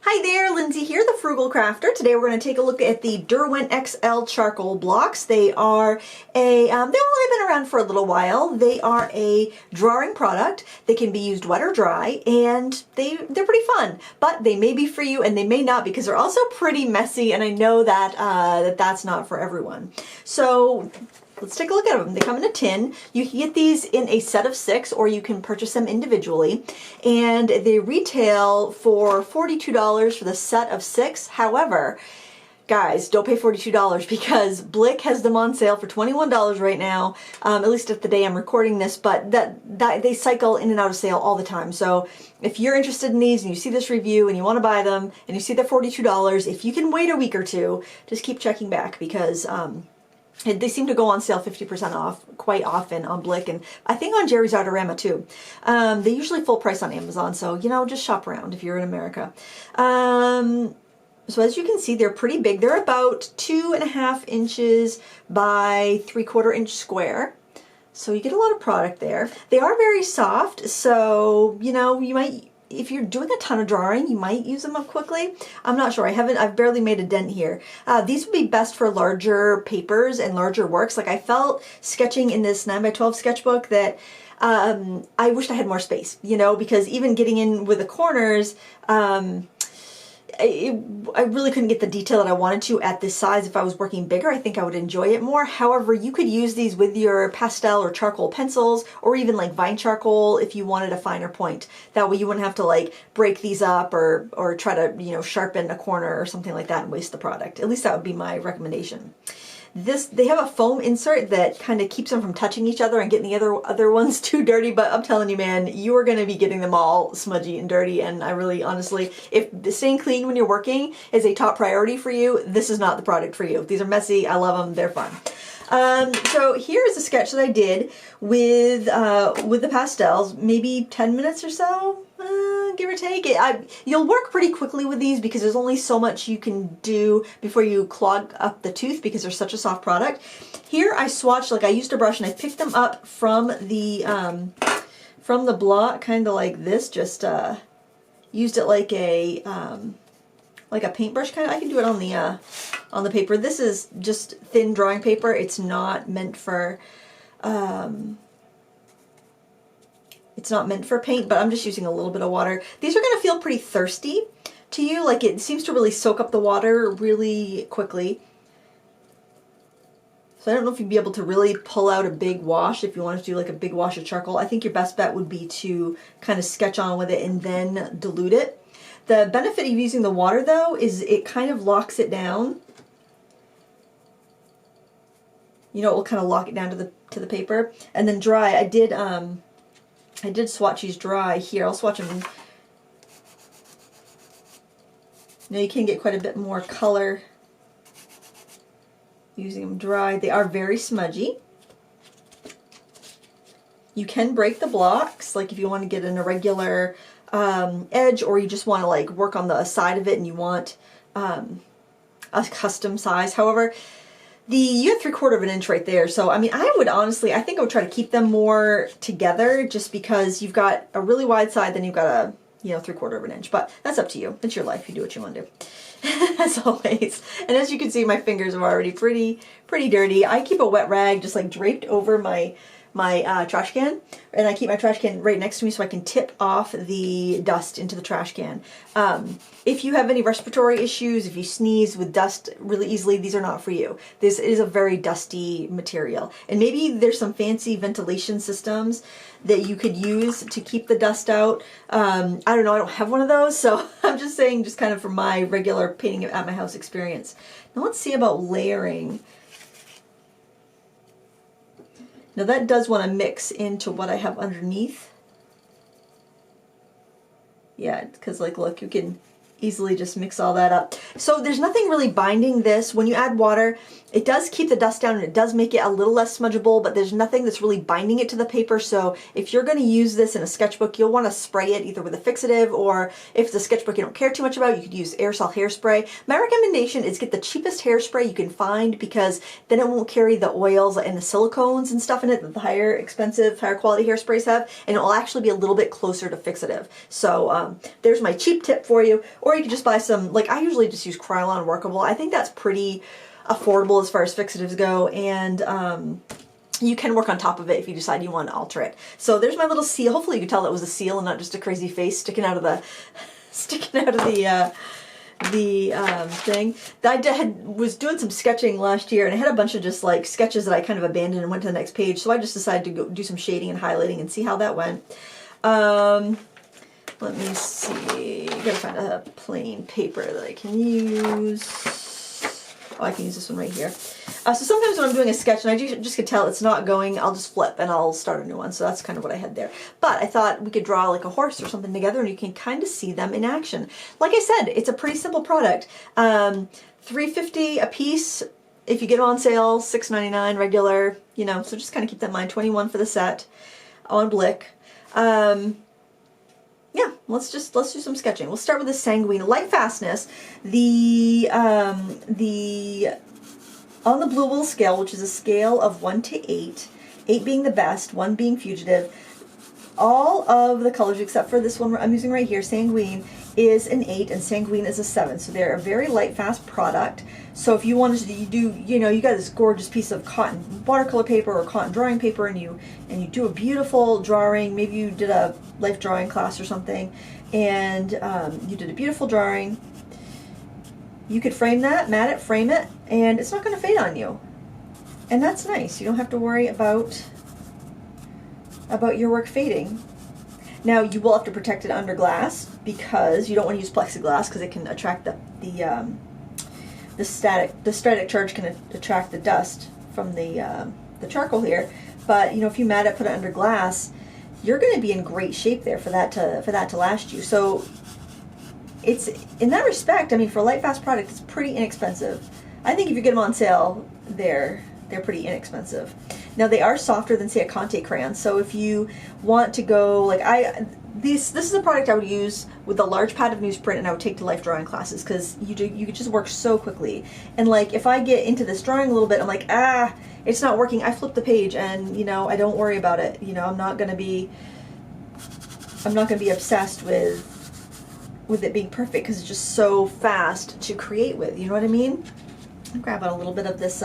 Hi there, Lindsay here, the Frugal Crafter. Today we're going to take a look at the Derwent XL charcoal blocks. They are they've only been around for a little while. They are a drawing product. They can be used wet or dry, and they're pretty fun. But they may be for you, and they may not, because they're also pretty messy, and I know that that's not for everyone. So let's take a look at them. They come in a tin. You can get these in a set of 6, or you can purchase them individually. And they retail for $42 for the set of 6. However, guys, don't pay $42 because Blick has them on sale for $21 right now, at least at the day I'm recording this, but that they cycle in and out of sale all the time. So if you're interested in these and you see this review and you want to buy them and you see they're $42, if you can wait a week or two, just keep checking back because they seem to go on sale 50% off quite often on Blick, and I think on Jerry's Artorama too. They usually full price on Amazon, so just shop around if you're in America. So as you can see, they're pretty big. They're about 2.5 inches by 3/4 inch square. So you get a lot of product there. They are very soft, so you might, if you're doing a ton of drawing, you might use them up quickly. I'm not sure. I've barely made a dent here. These would be best for larger papers and larger works. Like I felt sketching in this 9x12 sketchbook that I wished I had more space, because even getting in with the corners, I really couldn't get the detail that I wanted to at this size. If I was working bigger, I think I would enjoy it more. However, you could use these with your pastel or charcoal pencils, or even like vine charcoal if you wanted a finer point. That way you wouldn't have to like break these up or try to, sharpen a corner or something like that and waste the product. At least that would be my recommendation. They have a foam insert that kind of keeps them from touching each other and getting the other ones too dirty, but I'm telling you, man, you are going to be getting them all smudgy and dirty, and I really, honestly, if staying clean when you're working is a top priority for you, this is not the product for you. These are messy, I love them, they're fun. So here is a sketch that I did with the pastels, maybe 10 minutes or so, give or take. You'll work pretty quickly with these because there's only so much you can do before you clog up the tooth because they're such a soft product. Here I swatched, like I used a brush and I picked them up from the block, kind of like this, just used it like a paintbrush kind of. I can do it on the paper. This is just thin drawing paper. It's not meant for paint, but I'm just using a little bit of water. These are going to feel pretty thirsty to you. Like it seems to really soak up the water really quickly. So I don't know if you'd be able to really pull out a big wash if you wanted to do like a big wash of charcoal. I think your best bet would be to kind of sketch on with it and then dilute it. The benefit of using the water though is it kind of locks it down. It will kind of lock it down to the paper. And then dry, I did swatch these dry here. I'll swatch them. You can get quite a bit more color using them dry. They are very smudgy. You can break the blocks, like if you want to get an irregular edge, or you just want to like work on the side of it and you want a custom size. However, you have 3/4 inch right there. So, I mean, I think I would try to keep them more together just because you've got a really wide side, then you've got a, 3/4 inch. But that's up to you. It's your life. You do what you want to do. As always. And as you can see, my fingers are already pretty dirty. I keep a wet rag just like draped over my trash can, and I keep my trash can right next to me so I can tip off the dust into the trash can. If you have any respiratory issues, if you sneeze with dust really easily, these are not for you. This is a very dusty material, and maybe there's some fancy ventilation systems that you could use to keep the dust out. I don't know, I don't have one of those, so I'm just saying, just kind of from my regular painting at my house experience. Now let's see about layering. Now that does want to mix into what I have underneath. Yeah, because like, look, you can easily just mix all that up. So there's nothing really binding this. When you add water, it does keep the dust down and it does make it a little less smudgeable, but there's nothing that's really binding it to the paper. So if you're going to use this in a sketchbook, you'll want to spray it either with a fixative, or if it's a sketchbook you don't care too much about, you could use aerosol hairspray. My recommendation is get the cheapest hairspray you can find, because then it won't carry the oils and the silicones and stuff in it that the higher quality hairsprays have, and it will actually be a little bit closer to fixative. So there's my cheap tip for you. Or Or you could just buy some, like I usually just use Krylon Workable. I think that's pretty affordable as far as fixatives go, and you can work on top of it if you decide you want to alter it. So there's my little seal. Hopefully you can tell that was a seal and not just a crazy face sticking out of the thing. I was doing some sketching last year, and I had a bunch of just like sketches that I kind of abandoned and went to the next page. So I just decided to go do some shading and highlighting and see how that went. Let me see. Gotta find a plain paper that I can use. Oh, I can use this one right here. So sometimes when I'm doing a sketch and I just could tell it's not going, I'll just flip and I'll start a new one. So that's kind of what I had there. But I thought we could draw like a horse or something together, and you can kind of see them in action. Like I said, it's a pretty simple product. $3.50 a piece. If you get them on sale, $6.99 regular. You know, so just kind of keep that in mind. $21 for the set on Blick. Yeah, let's do some sketching. We'll start with the Sanguine. Lightfastness, on the Blue Wool scale, which is a scale of 1 to 8, 8 being the best, 1 being fugitive, all of the colors except for this one I'm using right here, Sanguine, is an 8 and Sanguine is a 7. So they're a very light, fast product. So if you wanted to do, you know, you got this gorgeous piece of cotton watercolor paper or cotton drawing paper, and you do a beautiful drawing. Maybe you did a life drawing class or something, and you did a beautiful drawing. You could frame that, mat it, frame it, and it's not going to fade on you. And that's nice. You don't have to worry about your work fading. Now you will have to protect it under glass, because you don't want to use plexiglass because it can attract the static charge can attract the dust from the charcoal here. But you know, if you mat it, put it under glass, you're going to be in great shape there for that to last you. So it's, in that respect, I mean, for a light fast product, it's pretty inexpensive. I think if you get them on sale, they're pretty inexpensive. Now they are softer than, say, a Conte crayon. So if you want to go like this is a product I would use with a large pad of newsprint, and I would take to life drawing classes, because you could just work so quickly. And like if I get into this drawing a little bit, I'm like, it's not working. I flip the page, and you know, I don't worry about it. You know, I'm not gonna be obsessed with it being perfect, because it's just so fast to create with. You know what I mean? I'll grab out a little bit of this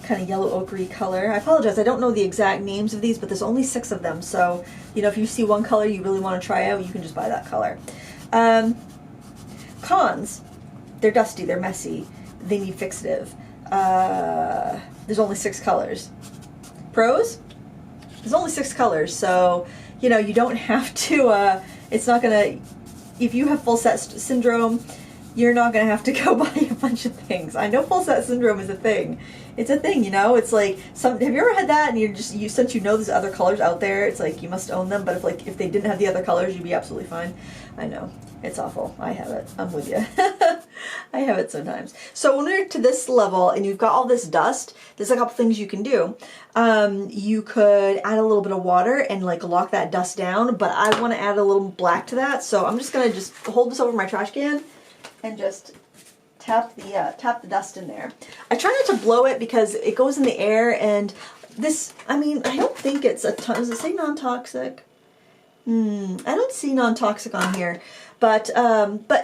kind of yellow ochre color. I apologize, I don't know the exact names of these, but there's only 6 of them. So, you know, if you see one color you really want to try out, you can just buy that color. Cons, they're dusty, they're messy, they need fixative. There's only 6 colors. Pros, there's only 6 colors, so, you know, you don't have to, it's not gonna, if you have full set syndrome, you're not going to have to go buy a bunch of things. I know full set syndrome is a thing. It's a thing, you know? It's like, have you ever had that, and since you know there's other colors out there, it's like you must own them, but if they didn't have the other colors, you'd be absolutely fine. I know. It's awful. I have it. I'm with you. I have it sometimes. So when we're to this level and you've got all this dust, there's a couple things you can do. You could add a little bit of water and like lock that dust down, but I want to add a little black to that, so I'm just going to just hold this over my trash can and just tap the dust in there. I try not to blow it because it goes in the air, and this, I mean, I don't think it's a ton. Does it say non-toxic? I don't see non-toxic on here, but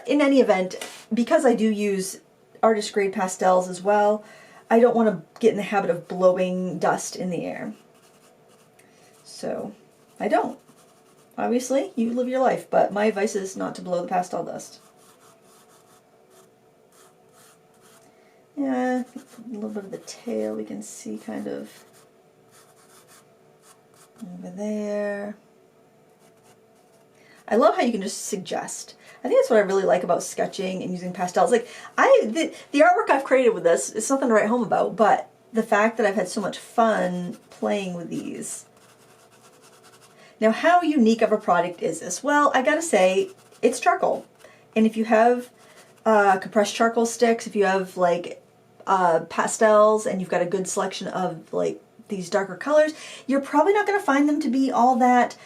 in any event, because I do use artist grade pastels as well, I don't want to get in the habit of blowing dust in the air. So I don't. Obviously, you live your life, but my advice is not to blow the pastel dust. Yeah, a little bit of the tail we can see kind of over there. I love how you can just suggest. I think that's what I really like about sketching and using pastels. Like the artwork I've created with this, it's nothing to write home about, but the fact that I've had so much fun playing with these. Now, how unique of a product is this? Well, I gotta say, it's charcoal. And if you have compressed charcoal sticks, if you have like pastels, and you've got a good selection of like these darker colors, you're probably not going to find them to be all that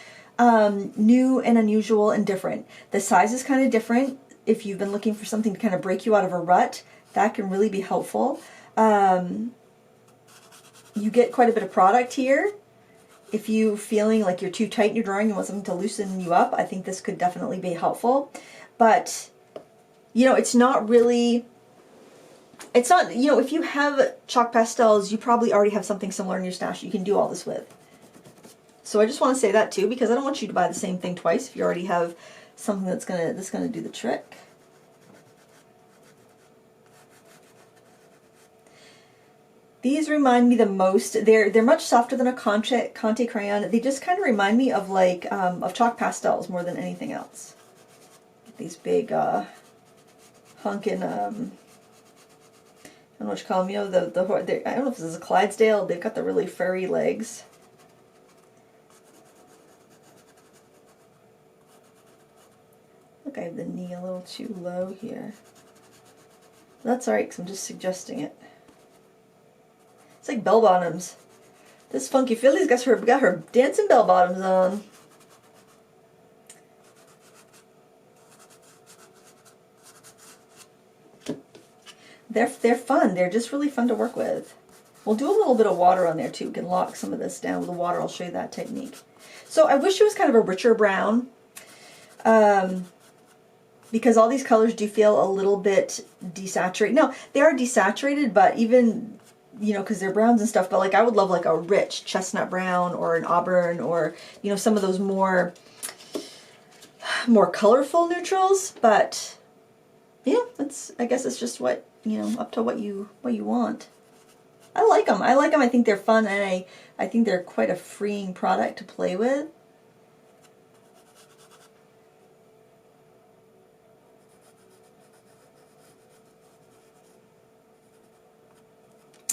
new and unusual and different. The size is kind of different. If you've been looking for something to kind of break you out of a rut, that can really be helpful. You get quite a bit of product here. If you're feeling like you're too tight in your drawing and want something to loosen you up, I think this could definitely be helpful. But you know, it's not really, it's not, you know, if you have chalk pastels, you probably already have something similar in your stash that you can do all this with. So I just want to say that too, because I don't want you to buy the same thing twice if you already have something that's gonna do the trick. These remind me the most, they're much softer than a Conte crayon. They just kind of remind me of like, of chalk pastels more than anything else. These big, hunkin', I don't know what you call them, you know, I don't know if this is a Clydesdale, they've got the really furry legs. Look, I have the knee a little too low here. That's alright, because I'm just suggesting it. It's like bell bottoms. This funky filly's got her dancing bell bottoms on. They're fun. They're just really fun to work with. We'll do a little bit of water on there too. We can lock some of this down with the water. I'll show you that technique. So I wish it was kind of a richer brown, because all these colors do feel a little bit desaturated. No, they are desaturated, but even, you know, because they're browns and stuff, but like I would love like a rich chestnut brown or an auburn, or, you know, some of those more colorful neutrals. But yeah, I guess it's just what, you know, up to what you want. I like them. I like them. I think they're fun, and I think they're quite a freeing product to play with.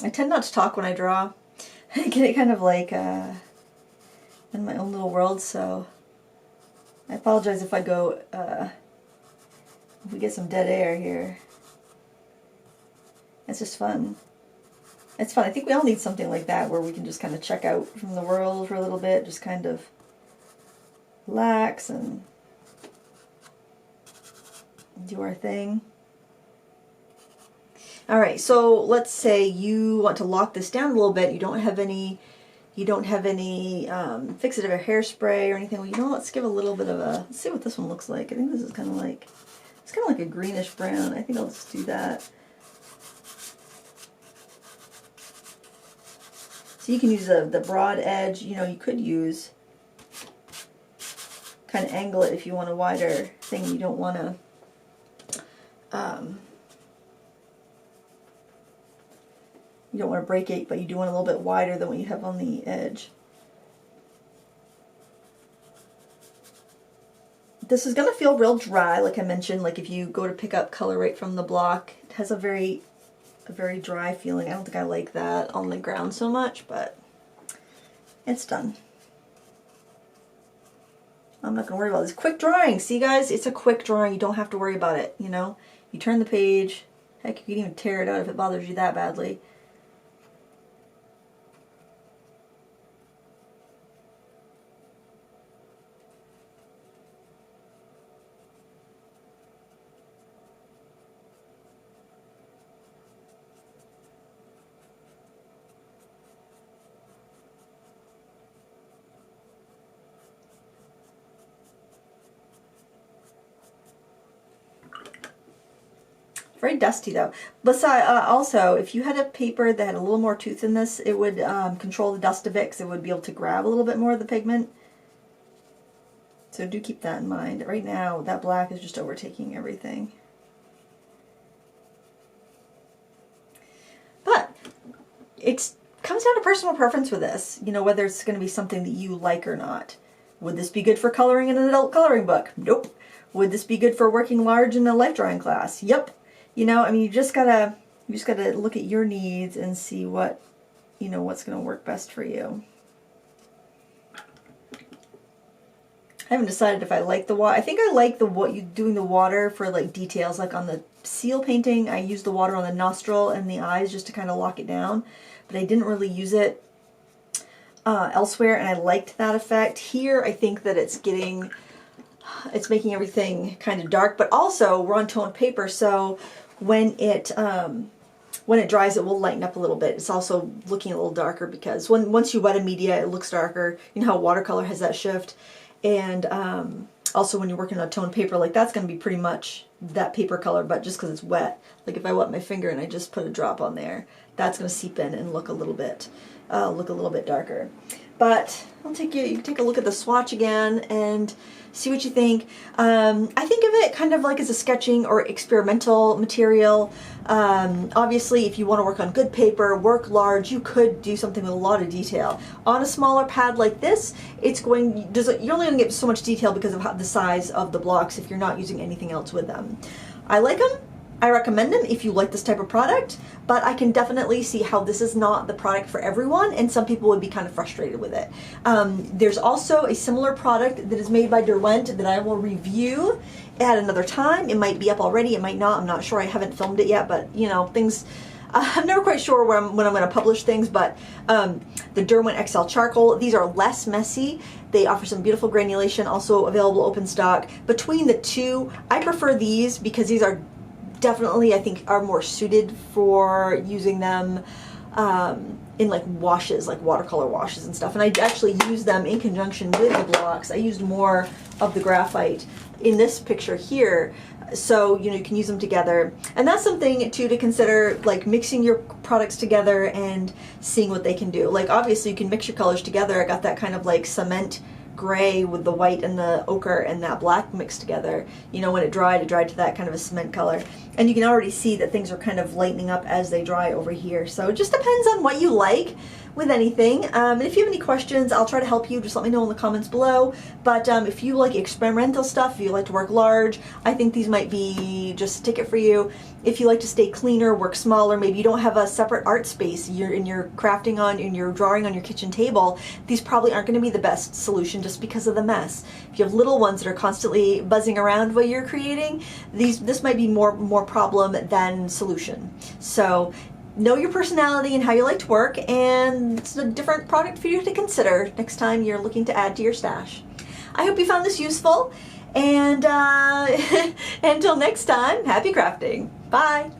I tend not to talk when I draw. I get kind of like in my own little world, so I apologize if I go, if we get some dead air here. It's just fun. It's fun. I think we all need something like that where we can just kind of check out from the world for a little bit, just kind of relax and do our thing. Alright, so let's say you want to lock this down a little bit. You don't have any fixative or hairspray or anything. Well, you know, let's give a little bit of a, let's see what this one looks like. I think this is kind of like, it's kind of like a greenish brown. I think I'll just do that. So you can use the broad edge. You know, you could use, kind of angle it if you want a wider thing. You don't want to, you don't want to break it, but you do want a little bit wider than what you have on the edge. This is going to feel real dry, like I mentioned. Like if you go to pick up color right from the block, it has a very dry feeling. I don't think I like that on the ground so much, but it's done. I'm not going to worry about this. Quick drawing. See, guys, it's a quick drawing. You don't have to worry about it, you know. You turn the page. Heck, you can even tear it out if it bothers you that badly. Very dusty though. Besides, also, if you had a paper that had a little more tooth in this, it would control the dust a bit, because it would be able to grab a little bit more of the pigment. So do keep that in mind. Right now, that black is just overtaking everything. But it comes down to personal preference with this. You know, whether it's going to be something that you like or not. Would this be good for coloring in an adult coloring book? Nope. Would this be good for working large in a life drawing class? Yep. You know, I mean, you just gotta look at your needs and see what, you know, what's going to work best for you. I haven't decided if I like the water. I think I like doing the water for like details, like on the seal painting. I use the water on the nostril and the eyes just to kind of lock it down, but I didn't really use it elsewhere, and I liked that effect. Here, I think that it's making everything kind of dark, but also we're on toned paper, so when it dries, it will lighten up a little bit. It's also looking a little darker because once you wet a media, it looks darker. You know how watercolor has that shift, and Also, when you're working on toned paper, like that's going to be pretty much that paper color, but just because it's wet. Like if I wet my finger and I just put a drop on there, that's going to seep in and look a little bit darker. But you can take a look at the swatch again and see what you think. I think of it kind of like as a sketching or experimental material. Obviously, if you want to work on good paper, work large, you could do something with a lot of detail. On a smaller pad like this, you're only going to get so much detail because of the size of the blocks if you're not using anything else with them. I like them. I recommend them if you like this type of product, but I can definitely see how this is not the product for everyone, and some people would be kind of frustrated with it. There's also a similar product that is made by Derwent that I will review at another time. It might be up already, it might not, I'm not sure, I haven't filmed it yet, but you know, things, I'm never quite sure when I'm going to publish things, but the Derwent XL Charcoal, these are less messy. They offer some beautiful granulation, also available open stock. Between the two, I prefer these because these are definitely, I think, are more suited for using them in like washes, like watercolor washes and stuff. And I actually use them in conjunction with the blocks. I used more of the graphite in this picture here, so you know, you can use them together. And that's something too to consider, like mixing your products together and seeing what they can do. Like obviously you can mix your colors together. I got that kind of like cement gray with the white and the ochre and that black mixed together. You know, when it dried to that kind of a cement color. And you can already see that things are kind of lightening up as they dry over here. So it just depends on what you like with anything. And if you have any questions, I'll try to help you. Just let me know in the comments below. But if you like experimental stuff, if you like to work large, I think these might be just a ticket for you. If you like to stay cleaner, work smaller, maybe you don't have a separate art space you're crafting on and you're drawing on your kitchen table, these probably aren't going to be the best solution just because of the mess. If you have little ones that are constantly buzzing around while you're creating, this might be more problem than solution. So know your personality and how you like to work, and it's a different product for you to consider next time you're looking to add to your stash. I hope you found this useful, and until next time, happy crafting. Bye!